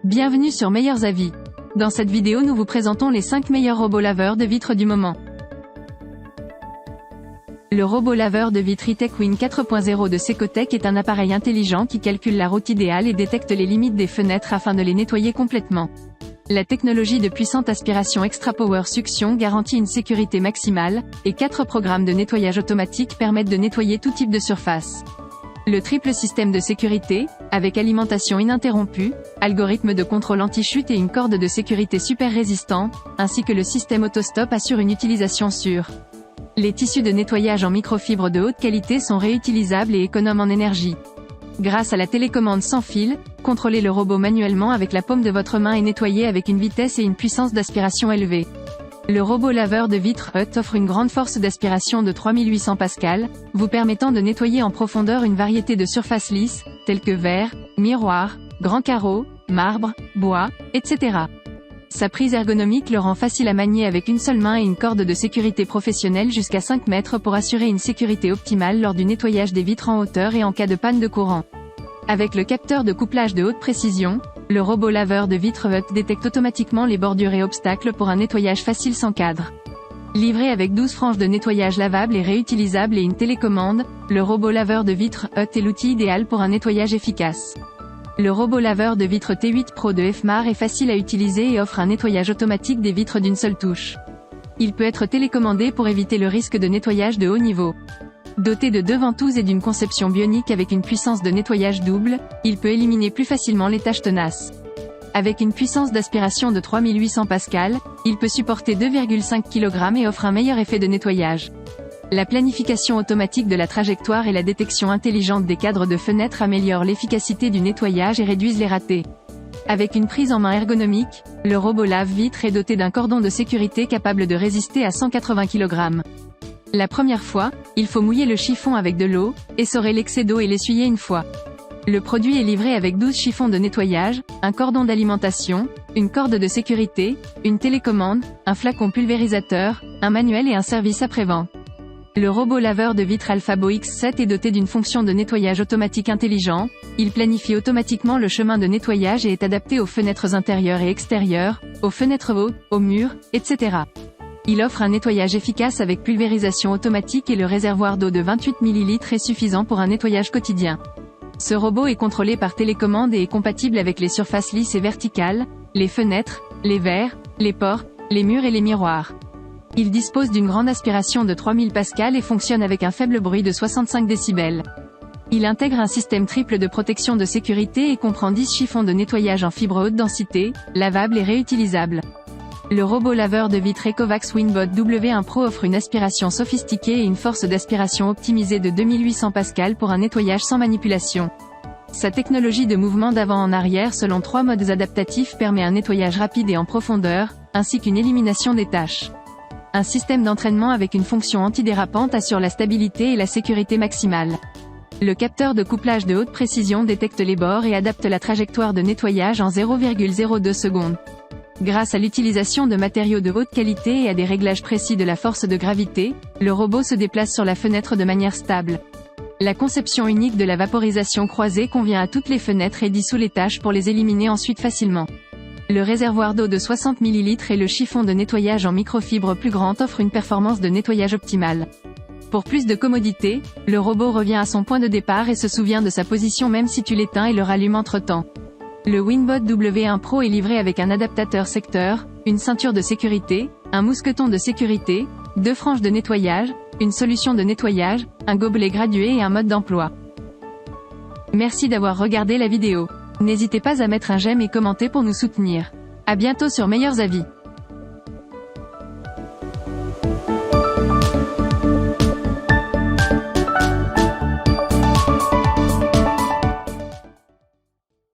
Bienvenue sur Meilleurs Avis. Dans cette vidéo nous vous présentons les 5 meilleurs robots laveurs de vitres du moment. Le robot laveur de vitres E-Tech Win 4.0 de Secotech est un appareil intelligent qui calcule la route idéale et détecte les limites des fenêtres afin de les nettoyer complètement. La technologie de puissante aspiration Extra Power Suction garantit une sécurité maximale, et 4 programmes de nettoyage automatique permettent de nettoyer tout type de surface. Le triple système de sécurité, avec alimentation ininterrompue, algorithme de contrôle anti-chute et une corde de sécurité super résistante, ainsi que le système autostop assure une utilisation sûre. Les tissus de nettoyage en microfibre de haute qualité sont réutilisables et économes en énergie. Grâce à la télécommande sans fil, contrôlez le robot manuellement avec la paume de votre main et nettoyez avec une vitesse et une puissance d'aspiration élevée. Le robot laveur de vitres E-Tech offre une grande force d'aspiration de 3800 pascal, vous permettant de nettoyer en profondeur une variété de surfaces lisses, telles que verre, miroir, grands carreaux, marbre, bois, etc. Sa prise ergonomique le rend facile à manier avec une seule main et une corde de sécurité professionnelle jusqu'à 5 mètres pour assurer une sécurité optimale lors du nettoyage des vitres en hauteur et en cas de panne de courant. Avec le capteur de couplage de haute précision, le robot laveur de vitres E-Tech détecte automatiquement les bordures et obstacles pour un nettoyage facile sans cadre. Livré avec 12 franges de nettoyage lavables et réutilisables et une télécommande, le robot laveur de vitres E-Tech est l'outil idéal pour un nettoyage efficace. Le robot laveur de vitres T8 Pro de Fmar est facile à utiliser et offre un nettoyage automatique des vitres d'une seule touche. Il peut être télécommandé pour éviter le risque de nettoyage de haut niveau. Doté de 2 ventouses et d'une conception bionique avec une puissance de nettoyage double, il peut éliminer plus facilement les taches tenaces. Avec une puissance d'aspiration de 3800 pascal, il peut supporter 2,5 kg et offre un meilleur effet de nettoyage. La planification automatique de la trajectoire et la détection intelligente des cadres de fenêtres améliorent l'efficacité du nettoyage et réduisent les ratés. Avec une prise en main ergonomique, le robot lave-vitres est doté d'un cordon de sécurité capable de résister à 180 kg. La première fois, il faut mouiller le chiffon avec de l'eau, essorer l'excès d'eau et l'essuyer une fois. Le produit est livré avec 12 chiffons de nettoyage, un cordon d'alimentation, une corde de sécurité, une télécommande, un flacon pulvérisateur, un manuel et un service après-vente. Le robot laveur de vitres Alphabo X7 est doté d'une fonction de nettoyage automatique intelligent, il planifie automatiquement le chemin de nettoyage et est adapté aux fenêtres intérieures et extérieures, aux fenêtres hautes, aux murs, etc. Il offre un nettoyage efficace avec pulvérisation automatique et le réservoir d'eau de 28 ml est suffisant pour un nettoyage quotidien. Ce robot est contrôlé par télécommande et est compatible avec les surfaces lisses et verticales, les fenêtres, les verres, les portes, les murs et les miroirs. Il dispose d'une grande aspiration de 3000 pascal et fonctionne avec un faible bruit de 65 décibels. Il intègre un système triple de protection de sécurité et comprend 10 chiffons de nettoyage en fibre haute densité, lavables et réutilisables. Le robot laveur de vitres Ecovacs Winbot W1 Pro offre une aspiration sophistiquée et une force d'aspiration optimisée de 2800 pascal pour un nettoyage sans manipulation. Sa technologie de mouvement d'avant en arrière selon 3 modes adaptatifs permet un nettoyage rapide et en profondeur, ainsi qu'une élimination des taches. Un système d'entraînement avec une fonction antidérapante assure la stabilité et la sécurité maximale. Le capteur de couplage de haute précision détecte les bords et adapte la trajectoire de nettoyage en 0,02 secondes. Grâce à l'utilisation de matériaux de haute qualité et à des réglages précis de la force de gravité, le robot se déplace sur la fenêtre de manière stable. La conception unique de la vaporisation croisée convient à toutes les fenêtres et dissout les taches pour les éliminer ensuite facilement. Le réservoir d'eau de 60 ml et le chiffon de nettoyage en microfibre plus grand offrent une performance de nettoyage optimale. Pour plus de commodité, le robot revient à son point de départ et se souvient de sa position même si tu l'éteins et le rallume entre-temps. Le Winbot W1 Pro est livré avec un adaptateur secteur, une ceinture de sécurité, un mousqueton de sécurité, 2 franges de nettoyage, une solution de nettoyage, un gobelet gradué et un mode d'emploi. Merci d'avoir regardé la vidéo. N'hésitez pas à mettre un j'aime et commenter pour nous soutenir. À bientôt sur Meilleurs Avis.